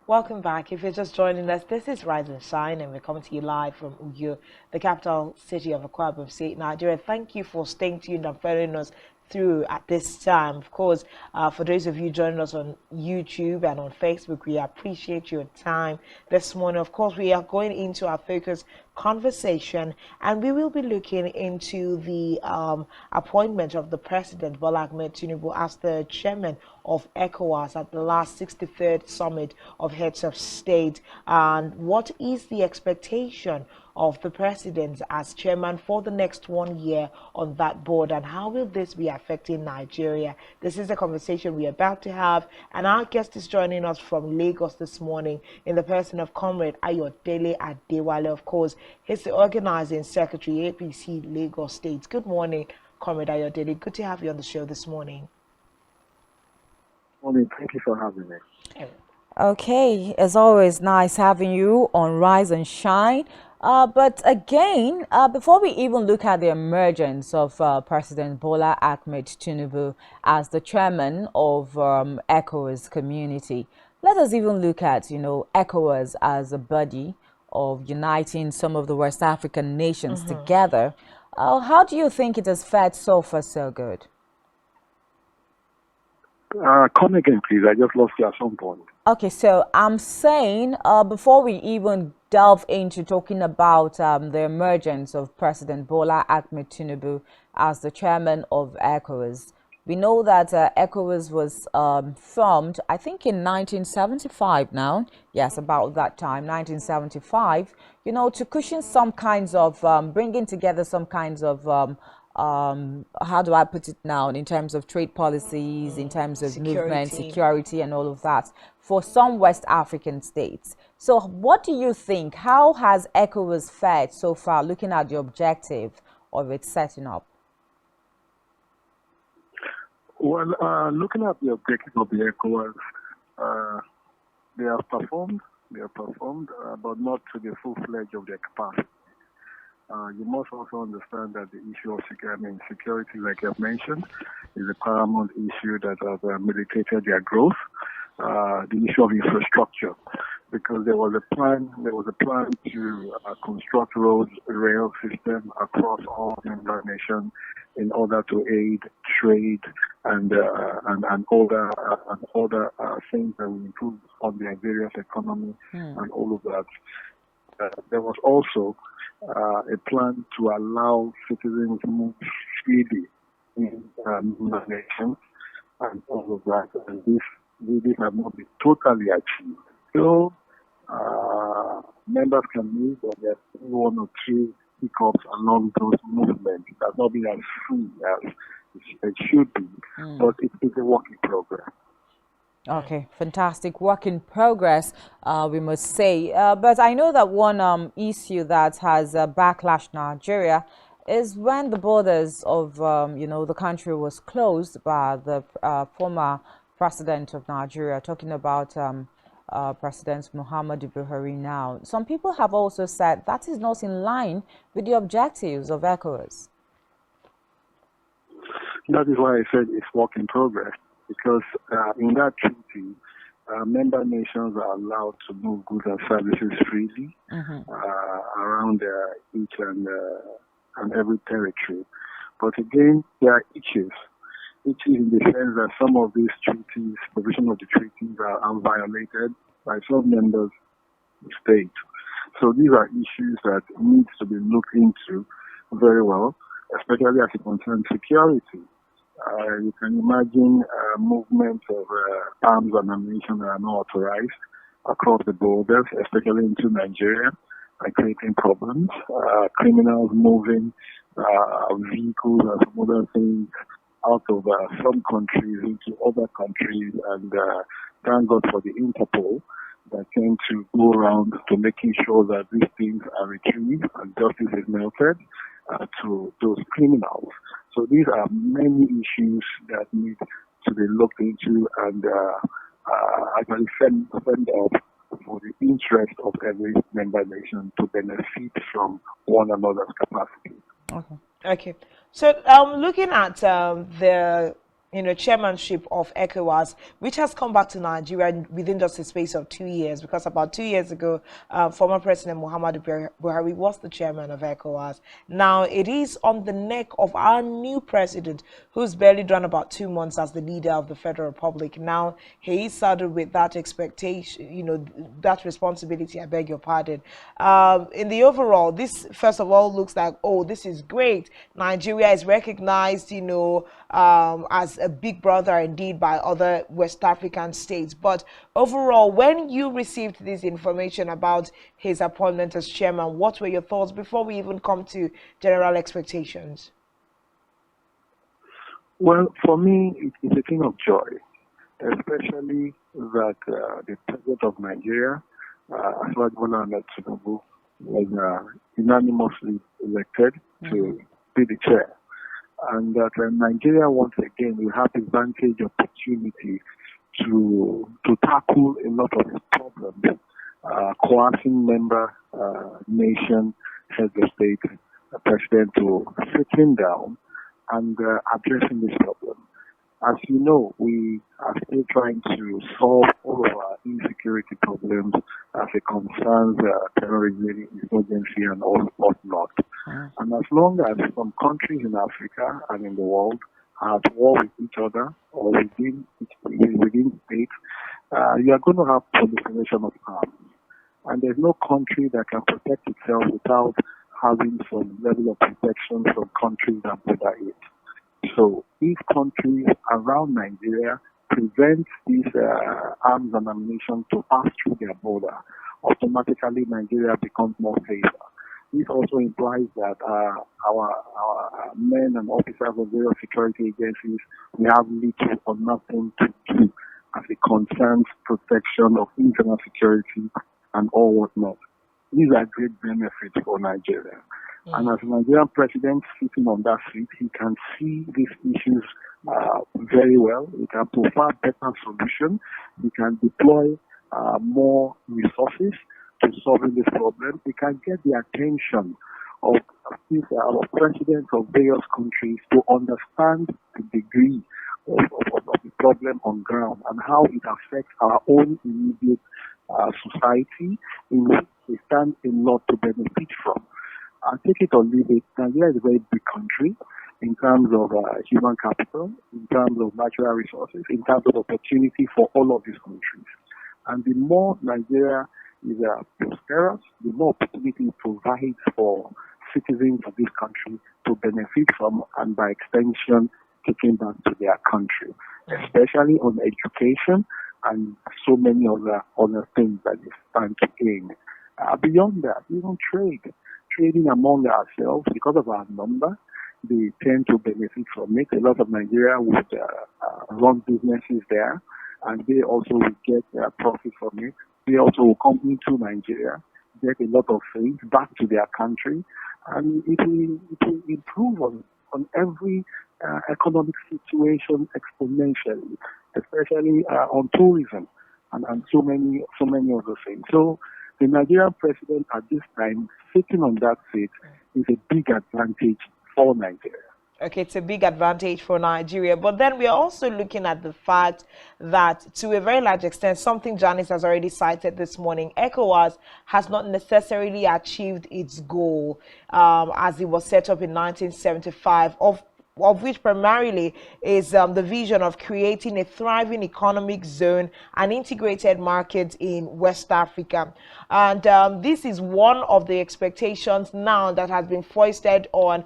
Welcome back. If you're just joining us, this is Rise and Shine, and we're coming to you live from Uyo, the capital city of Akwa State, Nigeria. Thank you for staying tuned and following us through at this time. Of course, for those of you joining us on YouTube and on Facebook, we appreciate your time this morning. Of course, we are going into our focus conversation, and we will be looking into the appointment of the President Bola Ahmed Tinubu as the chairman of ECOWAS at the last 63rd summit of heads of state, and what is the expectation of the president as chairman for the next 1 year on that board, and how will this be affecting Nigeria? This is the conversation we're about to have, and our guest is joining us from Lagos this morning in the person of Comrade Ayodele Adewale. Of course, he's the organizing secretary, APC Lagos State. Good morning, Comrade Ayodele. Good to have you on the show this morning. Morning. Thank you for having me. Okay, as always, nice having you on Rise and Shine. But again, before we even look at the emergence of President Bola Ahmed Tinubu as the chairman of ECOWAS community, let us even look at, ECOWAS as a body of uniting some of the West African nations together. How do you think it has fared so far so good? Come again, please. I just lost you at some point. Okay, so I'm saying before we even delve into talking about the emergence of President Bola Ahmed Tinubu as the chairman of ECOWAS, we know that ECOWAS was formed, I think, in 1975 now. Yes, about that time, 1975, to cushion some kinds of, bringing together some kinds of how do I put it now, in terms of trade policies, in terms of movement, security, and all of that for some West African states. So what do you think? How has ECOWAS fared so far, looking at the objective of its setting up? Well, looking at the objective of the ECOWAS, they have performed, but not to the full fledged of their capacity. You must also understand that the issue of security, like I've mentioned, is a paramount issue that has militated their growth. The issue of infrastructure, because there was a plan to construct roads, rail system across all member nations in order to aid trade and other things that will improve on their various economy and all of that. There was also a plan to allow citizens to move freely in nations and all of that, and this have not been totally achieved. So members can move, but there are one or two hiccups along those movements. It has not been as free as it should be, but it is a work in progress. Okay, fantastic work in progress, we must say. But I know that one issue that has backlashed Nigeria is when the borders of, the country was closed by the former president of Nigeria, talking about President Muhammadu Buhari now. Some people have also said that is not in line with the objectives of ECOWAS. That is why I said it's work in progress. Because in that treaty, member nations are allowed to move goods and services freely around each and every territory. But again, there are issues. Issues in the sense that some of these treaties, provision of the treaties, are violated by some members states. So these are issues that need to be looked into very well, especially as it concerns security. You can imagine movement of arms and ammunition that are not authorized across the borders, especially into Nigeria, and creating problems. Criminals moving vehicles and some other things out of some countries into other countries, and thank God for the Interpol that came to go around to making sure that these things are retrieved and justice is melted to those criminals. So these are many issues that need to be looked into and actually fend up for the interest of every member nation to benefit from one another's capacity. Okay. So looking at the chairmanship of ECOWAS, which has come back to Nigeria within just a space of 2 years, because about 2 years ago, former President Muhammadu Buhari was the chairman of ECOWAS. Now it is on the neck of our new president, who's barely done about 2 months as the leader of the Federal Republic. Now he is saddled with that expectation, that responsibility, I beg your pardon. In the overall, this first of all looks like, oh, this is great. Nigeria is recognized, as a big brother indeed by other West African states. But overall, when you received this information about his appointment as chairman, what were your thoughts before we even come to general expectations? Well, for me, it's a thing of joy, especially that the president of Nigeria, Ahmed Bola Tinubu, was unanimously elected to be the chair. And that Nigeria, once again, will have the advantage opportunity to tackle a lot of its problems, coercing member nation heads of state, president to sitting down and addressing this problem. As you know, we are still trying to solve all of our insecurity problems as it concerns terrorism, insurgency, and all whatnot. And as long as some countries in Africa and in the world are at war with each other or within states, you are going to have proliferation of arms. And there's no country that can protect itself without having some level of protection from countries that border it. So if countries around Nigeria prevent these arms and ammunition to pass through their border, automatically Nigeria becomes more safer. This also implies that our men and officers of various security agencies will have little or nothing to do as it concerns protection of internal security and all whatnot. These are great benefits for Nigeria. And as Nigerian president sitting on that seat, he can see these issues very well. He can provide better solutions. He can deploy more resources to solving this problem. He can get the attention of presidents of various countries to understand the degree of the problem on ground and how it affects our own immediate society, in which we stand a lot to benefit from. Take it or leave it, Nigeria is a very big country in terms of human capital, in terms of natural resources, in terms of opportunity for all of these countries. And the more Nigeria is prosperous, the more opportunity it provides for citizens of this country to benefit from and by extension taking back to their country, especially on education and so many other things that they stand to gain. Beyond that, even trading among ourselves, because of our number, they tend to benefit from it. A lot of Nigeria would run businesses there, and they also will get their profit from it. They also will come into Nigeria, get a lot of things back to their country, and it will improve on every economic situation exponentially, especially on tourism and so many other things. So the Nigerian president at this time sitting on that seat is a big advantage for Nigeria. Okay, it's a big advantage for Nigeria. But then we are also looking at the fact that, to a very large extent, something Janice has already cited this morning, ECOWAS has not necessarily achieved its goal as it was set up in 1975, of which primarily is the vision of creating a thriving economic zone and integrated market in West Africa. And this is one of the expectations now that has been foisted on,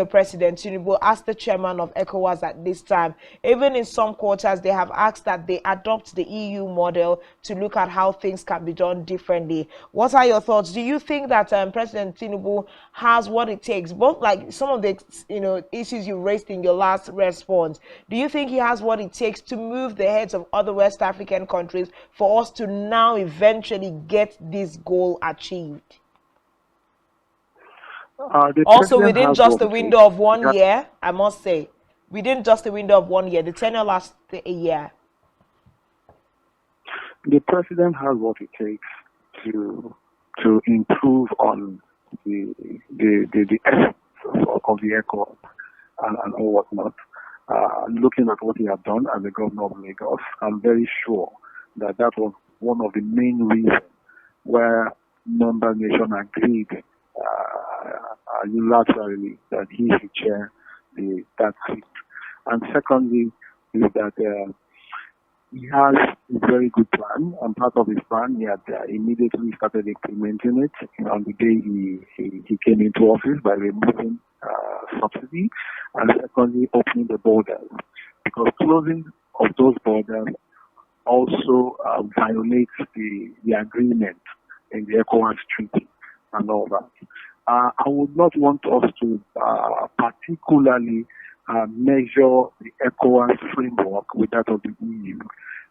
President Tinubu as the chairman of ECOWAS at this time. Even in some quarters, they have asked that they adopt the EU model to look at how things can be done differently. What are your thoughts? Do you think that President Tinubu has what it takes, both like some of the issues you raised in your last response? Do you think he has what it takes to move the heads of other West African countries for us to now eventually get this goal achieved? Also, within just a window of 1 year, I must say, within just a window of 1 year, the tenure lasts a year. The president has what it takes to improve on the efforts of the ECOWAS and all whatnot. looking at what he had done as the governor of Lagos, I'm very sure that that was one of the main reasons where member nation agreed unilaterally that he should chair that seat. And secondly, is that he has a very good plan, and part of his plan, he had immediately started implementing it on the day he came into office by removing subsidy, and secondly, opening the borders. Because closing of those borders also violates the agreement in the ECOWAS Treaty and all that. I would not want us to particularly measure the ECOWAS framework with that of the EU,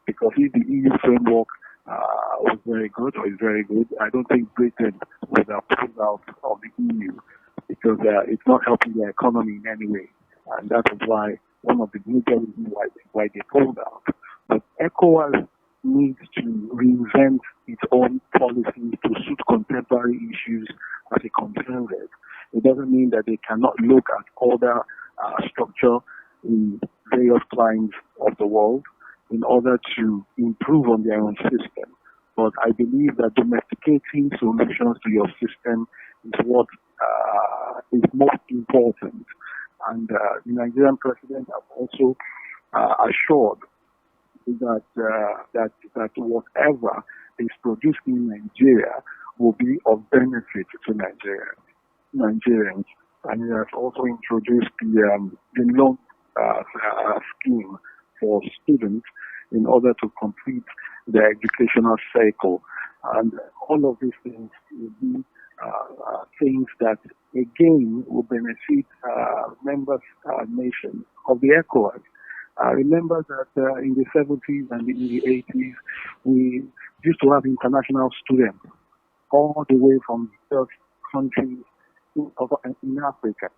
because if the EU framework was very good or is very good, I don't think Britain would have pulled out of the EU, because it's not helping their economy in any way, and that is why one of the major reasons why they pulled out. But ECOWAS needs to reinvent its own policies to suit contemporary issues as it concerns it. It doesn't mean that they cannot look at other structure in various climes of the world in order to improve on their own system. But I believe that domesticating solutions to your system is what is most important. And the Nigerian president has also assured that whatever is produced in Nigeria will be of benefit to Nigerians. And he has also introduced the loan scheme for students in order to complete their educational cycle. And all of these things will be things that, again, will benefit members nations of the ECOWAS. Remember that in the 70s and in the 80s, we used to have international students all the way from third countries in Africa,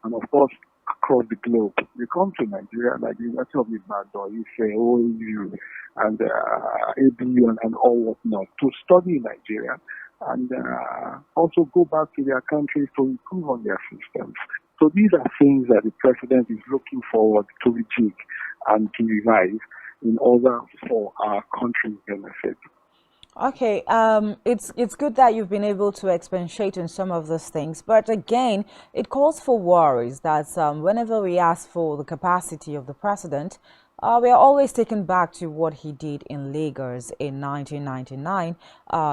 and of course across the globe. They come to Nigeria, like the University of Ibadan, IFE, OAU, and ABU, and all whatnot, to study in Nigeria, and also go back to their countries to improve on their systems. So these are things that the president is looking forward to rejig and to revise in order for our country's benefit. Okay, it's good that you've been able to expatiate on some of those things, but again, it calls for worries that whenever we ask for the capacity of the president, we are always taken back to what he did in Lagos in 1999.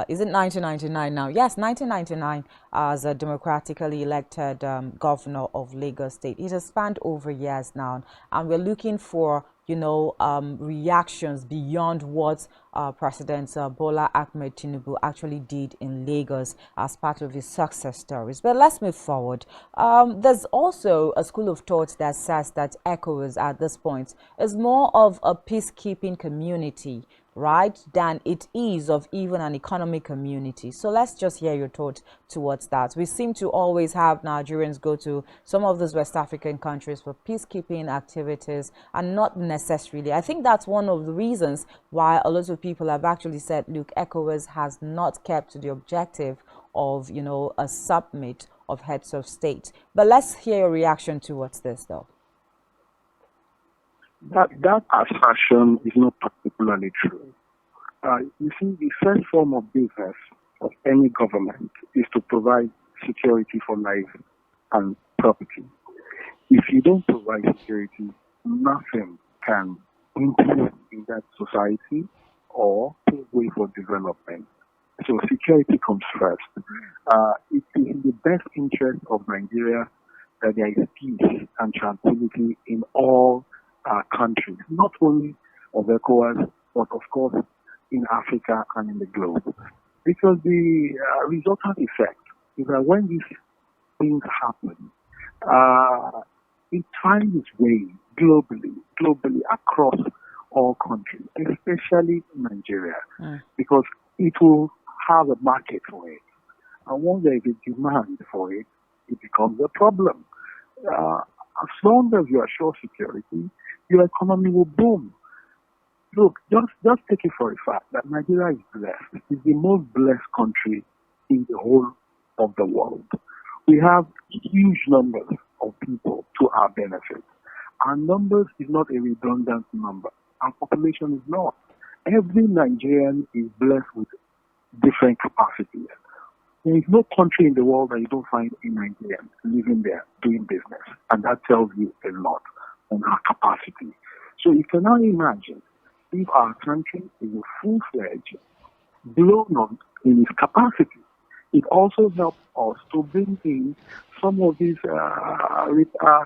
Is it 1999 now? Yes, 1999, as a democratically elected governor of Lagos State. It has spanned over years now, and we're looking for reactions beyond what President Bola Ahmed Tinubu actually did in Lagos as part of his success stories. But let's move forward. There's also a school of thought that says that ECOWAS at this point is more of a peacekeeping community, right, than it is of even an economic community. So let's just hear your thought towards that. We seem to always have Nigerians go to some of those West African countries for peacekeeping activities, and not necessarily. I think that's one of the reasons why a lot of people have actually said, look, ECOWAS has not kept to the objective of, a summit of heads of state. But let's hear your reaction towards this, though. That assertion is not particularly true. You see, the first form of business of any government is to provide security for life and property. If you don't provide security, nothing can improve in that society or pave way for development. So security comes first. It is in the best interest of Nigeria that there is peace and tranquility in all countries, not only of ECOWAS, but of course in Africa and in the globe. Because the resultant effect is that when these things happen, it finds its way globally across all countries, especially Nigeria, because it will have a market for it. And once there is a demand for it, it becomes a problem. As long as you assure security, your economy will boom. Look, just take it for a fact that Nigeria is blessed. It's the most blessed country in the whole of the world. We have huge numbers of people to our benefit. Our numbers is not a redundant number. Our population is not. Every Nigerian is blessed with different capacities. There is no country in the world that you don't find a Nigerian living there doing business. And that tells you a lot on our capacity. So you can now imagine if our country is a full-fledged, blown up in its capacity. It also helps us to bring in some of these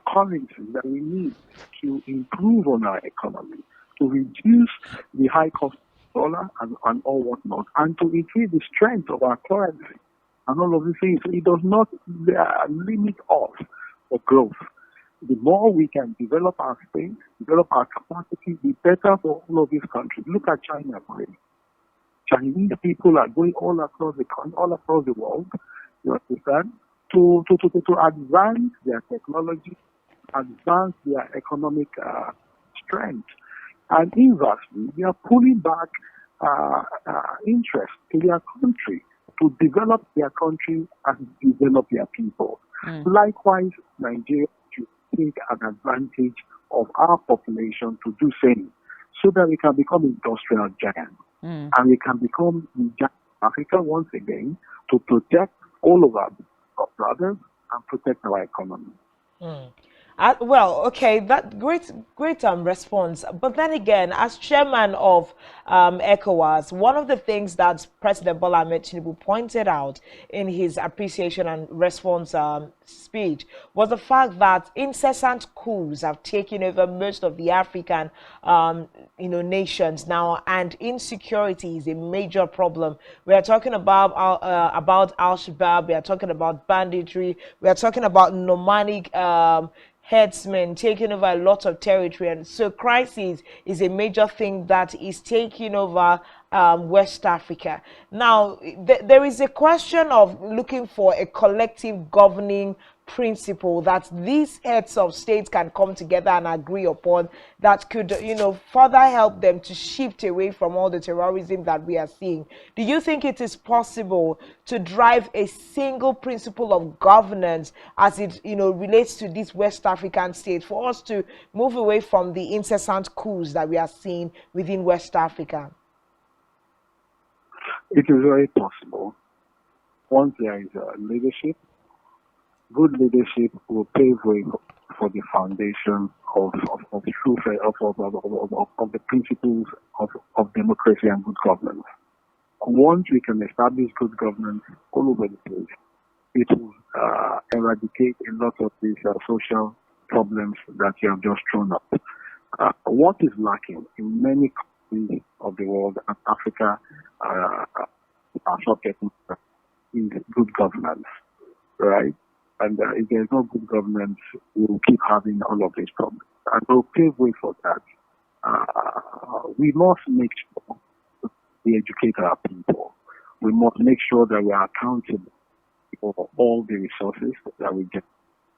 currencies that we need to improve on our economy, to reduce the high cost of dollar and all whatnot, and to increase the strength of our currency and all of these things. So it does not limit us for growth. The more we can develop our space, develop our capacity, the better for all of these countries. Look at China, for example. Chinese people are going all across the world, you understand, to advance their technology, advance their economic strength. And inversely, they are pulling back interest in their country to develop their country and develop their people. Likewise, Nigeria should take an advantage of our population to do same, so that we can become industrial giants. And we can become the giant Africa once again to protect all of our brothers and protect our economy. Well, okay, that great response. But then again, as chairman of ECOWAS, one of the things that President Bola Ahmed Tinubu pointed out in his appreciation and response speech was the fact that incessant coups have taken over most of the African nations now, and insecurity is a major problem. We are talking about Al-Shabaab, we are talking about banditry, we are talking about nomadic headsmen taking over a lot of territory, and so crisis is a major thing that is taking over West Africa. Now, there is a question of looking for a collective governing principle that these heads of states can come together and agree upon, that could, further help them to shift away from all the terrorism that we are seeing. Do you think it is possible to drive a single principle of governance as it, relates to these West African states, for us to move away from the incessant coups that we are seeing within West Africa? It is very possible. Once there is leadership, good leadership will pave way for the foundation of the principles of democracy and good governance. Once we can establish good governance all over the place, it will eradicate a lot of these social problems that you have just thrown up. What is lacking in many countries of the world, and Africa are not getting, is good governance, right? And if there's no good governance, we'll keep having all of these problems. And we'll pave way for that. We must make sure we educate our people. We must make sure that we are accountable for all the resources that we get.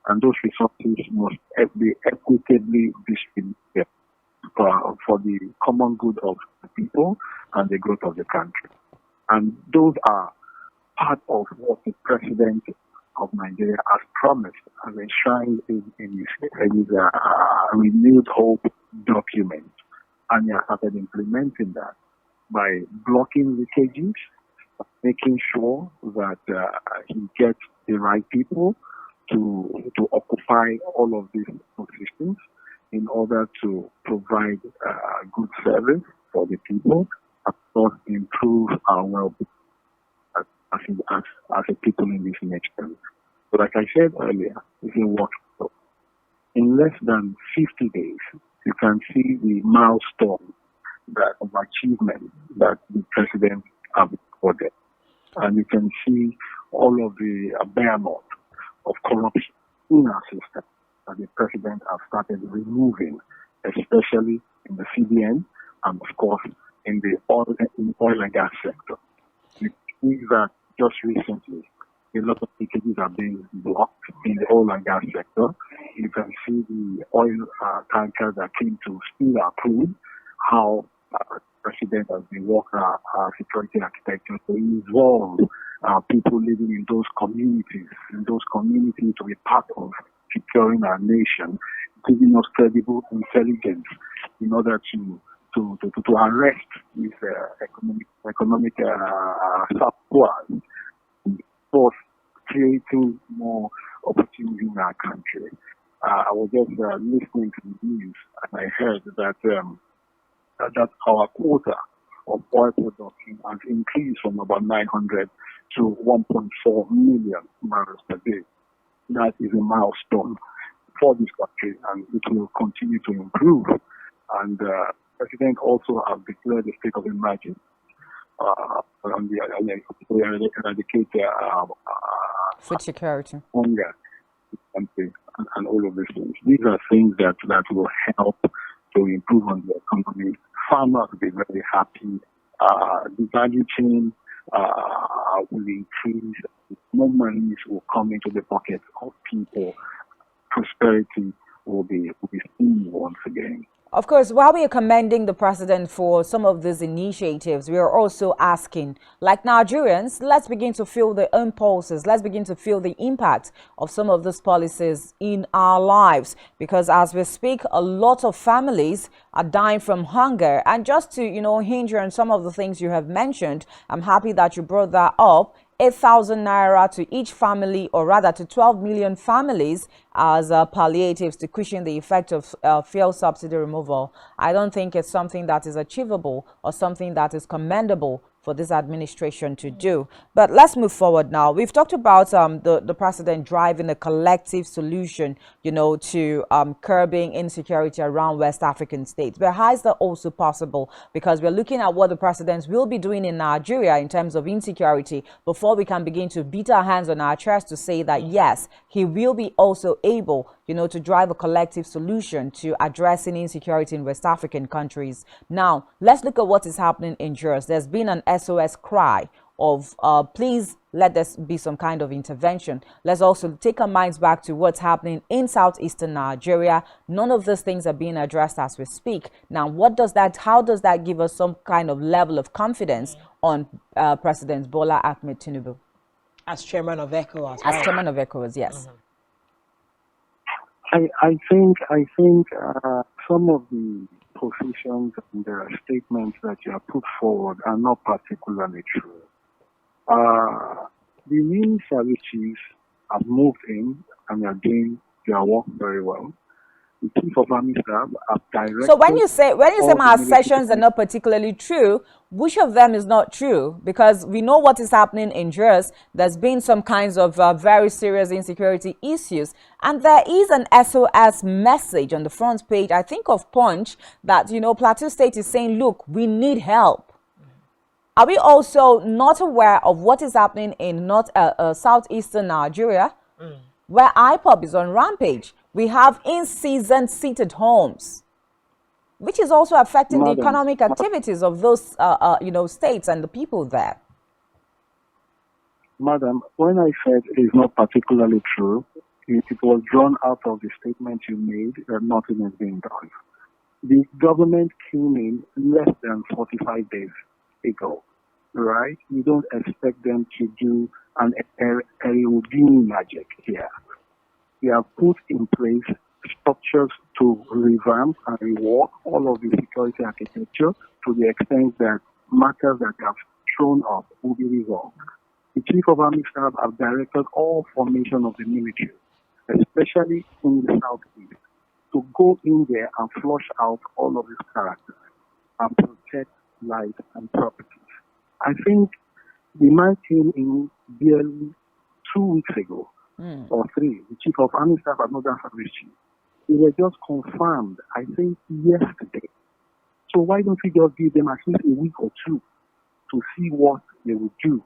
And those resources must be equitably distributed for the common good of the people and the growth of the country. And those are part of what the president of Nigeria has promised and enshrined in his renewed hope document. And he has started implementing that by blocking leakages, making sure that he gets the right people to occupy all of these positions in order to provide good service for the people, and thus improve our well-being as a people in this nation. So like I said earlier, it's a work. In less than 50 days, you can see the milestone of achievement that the president has recorded. And you can see all of the behemoth of corruption in our system that the president has started removing, especially in the CBN and, of course, in the oil and gas sector. You see that just recently, a lot of leakages are being blocked in the oil and gas sector. You can see the oil tankers that came to steal our crude, how the president has been working our security architecture to involve people living in those communities to be part of securing our nation, giving us credible intelligence in order to arrest this economic subplot, for creating more opportunity in our country. I was just listening to the news, and I heard that our quota of oil production has increased from about 900 to 1.4 million barrels per day. That is a milestone for this country, and it will continue to improve. And the President also has declared a state of emergency on the eradicate food security, hunger, and all of these things. These are things that will help to improve on the economy. Farmers will be very happy. The value chain will increase. More monies will come into the pockets of people. Prosperity will be seen once again. Of course, while we are commending the president for some of these initiatives, we are also asking, like Nigerians, let's begin to feel the impulses, let's begin to feel the impact of some of these policies in our lives. Because as we speak, a lot of families are dying from hunger. And just to, hinge on some of the things you have mentioned, I'm happy that you brought that up. 8,000 naira to each family, or rather to 12 million families as palliatives to cushion the effect of fuel subsidy removal. I don't think it's something that is achievable or something that is commendable for this administration to do. But let's move forward now. We've talked about the president driving a collective solution, to curbing insecurity around West African states. But how is that also possible? Because we're looking at what the president will be doing in Nigeria in terms of insecurity before we can begin to beat our hands on our chest to say that, yes, he will be also able, to drive a collective solution to addressing insecurity in West African countries. Now, let's look at what is happening in Jos. There's been an SOS cry of please let there be some kind of intervention. Let's also take our minds back to what's happening in southeastern Nigeria. None of these things are being addressed as we speak. Now, how does that give us some kind of level of confidence on President Bola Ahmed Tinubu? As chairman of ECOWAS. As chairman of ECOWAS, yes. I think some of the positions and the statements that you have put forward are not particularly true. The new service chiefs have moved in and are doing their work very well. The chief of army staff have directed. So when you say my assertions are not particularly true, which of them is not true? Because we know what is happening in Jos. There's been some kinds of very serious insecurity issues. And there is an SOS message on the front page, I think, of Punch, that, Plateau State is saying, look, we need help. Are we also not aware of what is happening in southeastern Nigeria, where IPOB is on rampage? We have in-season seated homes, which is also affecting the economic activities of those, states and the people there. Madam, when I said it is not particularly true, it was drawn out of the statement you made that nothing is being done. The government came in less than 45 days ago, right? You don't expect them to do an Houdini magic here. We have put in place structures to revamp and rework all of the security architecture to the extent that matters that have thrown up will be resolved. The Chief of Army Staff have directed all formation of the military, especially in the southeast, to go in there and flush out all of these characters and protect life and properties. I think the man came in barely 2 weeks ago. Or 3, the Chief of Army Staff and Northern Service Chief. They were just confirmed, I think, yesterday. So why don't we just give them at least a week or 2 to see what they will do?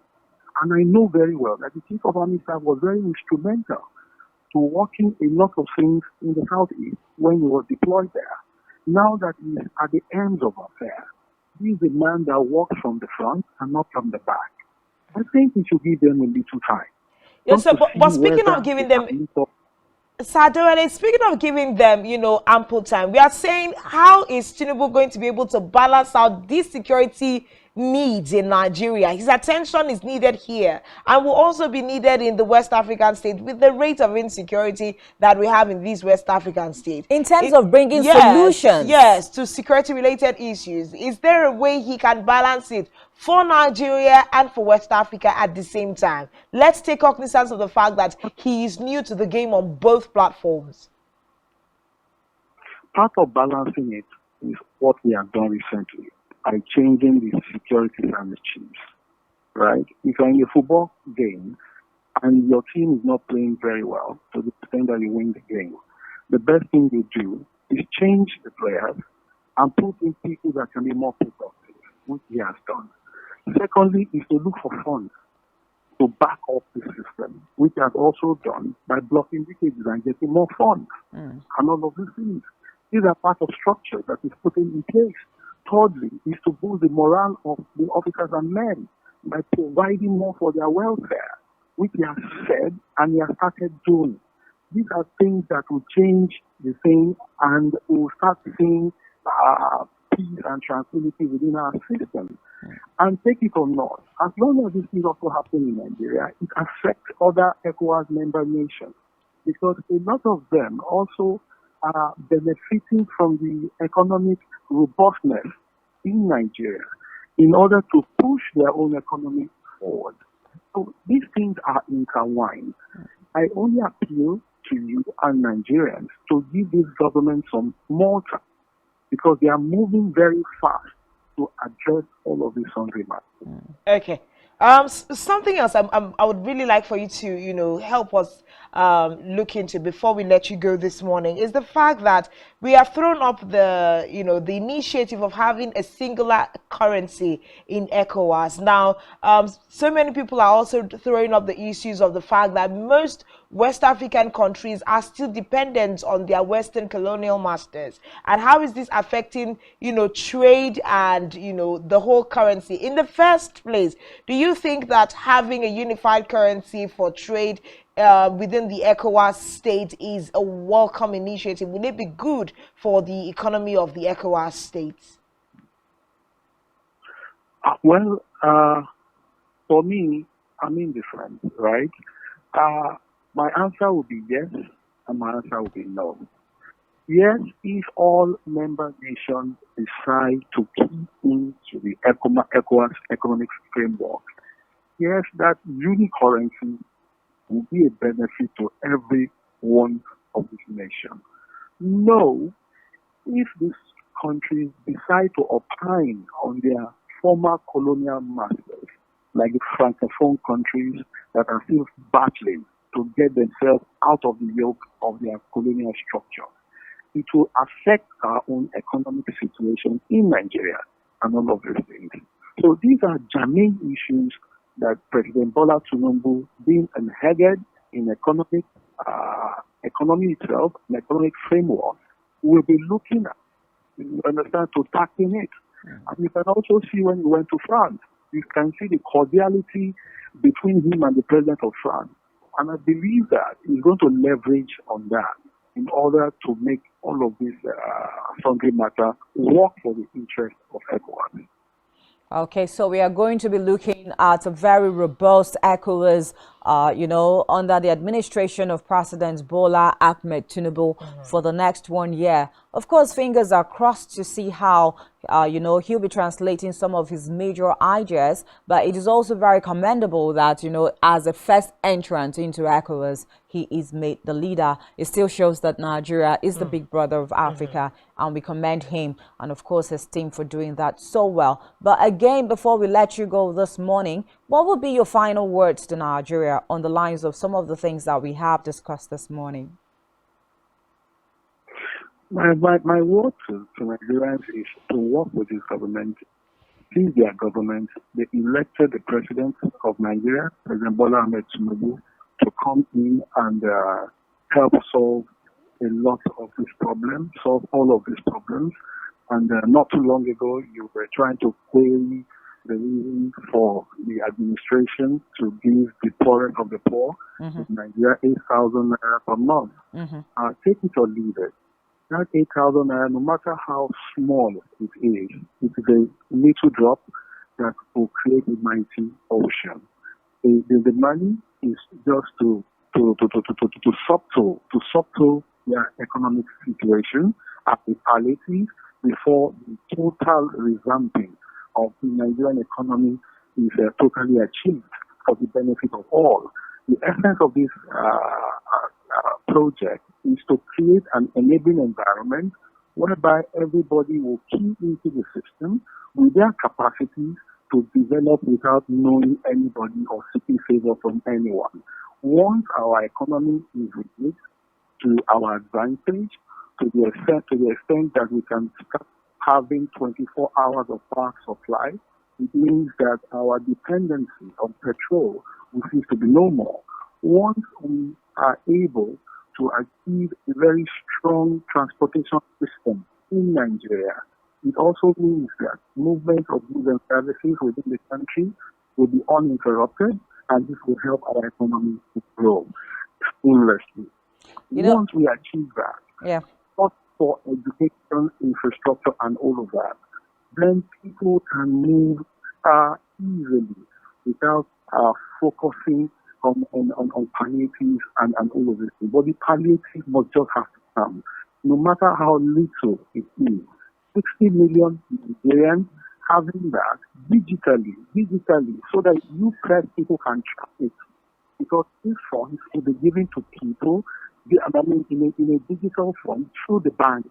And I know very well that the Chief of Army Staff was very instrumental to working a lot of things in the southeast when he was deployed there. Now that he is at the end of affairs, he is a man that works from the front and not from the back. I think we should give them a little time. Yes, sir, but speaking of giving them, Sadorene, speaking of giving them, ample time, we are saying, how is Tinubu going to be able to balance out these security needs in Nigeria? His attention is needed here and will also be needed in the West African state with the rate of insecurity that we have in these West African states. In terms of bringing solutions. Yes, to security-related issues. Is there a way he can balance it for Nigeria and for West Africa at the same time? Let's take cognizance of the fact that he is new to the game on both platforms. Part of balancing it is what we have done recently by changing the securities and the chiefs, right? If you're in a football game and your team is not playing very well to the extent that you win the game, the best thing you do is change the players and put in people that can be more productive, which he has done. Secondly, is to look for funds to back up the system, which he has also done by blocking leakages and getting more funds and all of these things. These are part of structure that is put in place. Thirdly, is to boost the morale of the officers and men by providing more for their welfare, which he has said and he has started doing. These are things that will change the thing, and we will start seeing peace and tranquility within our system. And take it or not, as long as this is also happening in Nigeria, it affects other ECOWAS member nations, because a lot of them also are benefiting from the economic robustness in Nigeria in order to push their own economy forward. So these things are intertwined. I only appeal to you and Nigerians to give this government some more time, because they are moving very fast to address all of these hungry matters. Okay. Something else I would really like for you to, help us look into before we let you go this morning is the fact that we have thrown up the initiative of having a singular currency in ECOWAS. Now, so many people are also throwing up the issues of the fact that most West African countries are still dependent on their Western colonial masters. And how is this affecting, trade and, the whole currency? In the first place, do you think that having a unified currency for trade within the ECOWAS state is a welcome initiative? Will it be good for the economy of the ECOWAS states? Well, for me, I'm indifferent, right? My answer would be yes, and my answer would be no. Yes, if all member nations decide to key into the ECOWAS economic framework, yes, that currency will be a benefit to every one of these nations. No, if these countries decide to opine on their former colonial masters, like the Francophone countries that are still battling to get themselves out of the yoke of their colonial structure, it will affect our own economic situation in Nigeria and all of these things. So these are germane issues that President Bola Tinubu, being unheaded in economy itself, an economic framework, will be looking at, you understand, to tackle it. And you can also see when he went to France, you can see the cordiality between him and the president of France. And I believe that he's going to leverage on that in order to make all of this sundry matter work for the interest of everyone. Okay, so we are going to be looking at a very robust ECOWAS, under the administration of President Bola Ahmed Tinubu for the next 1 year. Of course, fingers are crossed to see how, he'll be translating some of his major ideas. But it is also very commendable that, as a first entrant into ECOWAS, he is made the leader. It still shows that Nigeria is the big brother of Africa, and we commend him and, of course, his team for doing that so well. But again, before we let you go this morning, what would be your final words to Nigeria on the lines of some of the things that we have discussed this morning? My word to Nigerians is to work with this government. Please, their government, they elected the president of Nigeria, President Bola Ahmed Tinubu, to come in and help solve a lot of these problems, solve all of these problems. And not too long ago, you were trying to query the reason for the administration to give the poorest of the poor in Nigeria 8,000 naira per month. Take it or leave it. That 8,000 naira, no matter how small it is a little drop that will create a mighty ocean. The money is just to subtle their economic situation at the palliative before the total revamping of the Nigerian economy is totally achieved for the benefit of all. The essence of this project is to create an enabling environment whereby everybody will key into the system with their capacities to develop without knowing anybody or seeking favor from anyone. Once our economy is reduced to our advantage, to the extent that we can start having 24 hours of power supply, it means that our dependency on petrol will cease to be no more. Once we are able to achieve a very strong transportation system in Nigeria, it also means that movement of goods and services within the country will be uninterrupted, and this will help our economy to grow seamlessly. Once we achieve that, not for education, infrastructure, and all of that, then people can move easily without focusing on palliatives and all of this. But the palliative must just have to come, no matter how little it is. 60 million Nigerians having that digitally, so that you press people can track it. Because these funds will be given to people, in a digital form through the bank.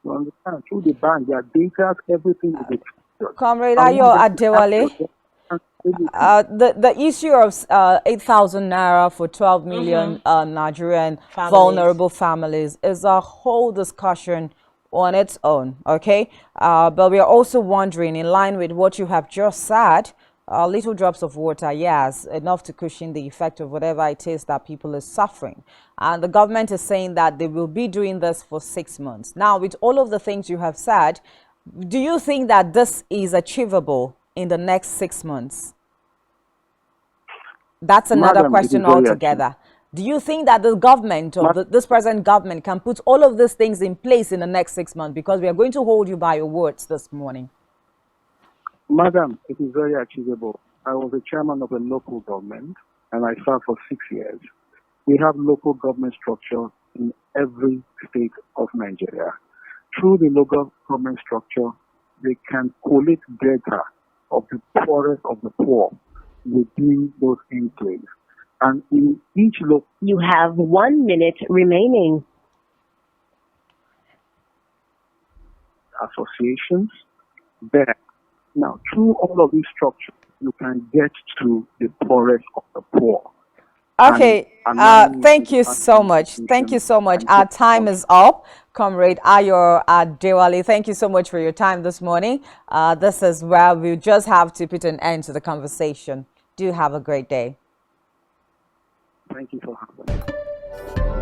You understand? Through the bank, their data, everything will be captured. Comrade Ayo Adewale, the issue of 8,000 naira for 12 million Nigerian vulnerable families is a whole discussion on its own, okay? But we are also wondering, in line with what you have just said, little drops of water, yes, enough to cushion the effect of whatever it is that people are suffering. And the government is saying that they will be doing this for 6 months. Now, with all of the things you have said, do you think that this is achievable in the next 6 months? That's another question altogether. Do you think that the government, or this present government, can put all of these things in place in the next 6 months? Because we are going to hold you by your words this morning. Madam, it is very achievable. I was the chairman of a local government, and I served for 6 years. We have local government structure in every state of Nigeria. Through the local government structure, they can collect data of the poorest of the poor within those enclaves. And in each local... You have 1 minute remaining. Associations there. Now, through all of these structures, you can get to the poorest of the poor. Okay, thank you so much. Thank you so much. Our time is up. Comrade Ayo Adewale, thank you so much for your time this morning. This is where we just have to put an end to the conversation. Do have a great day. Thank you for having me.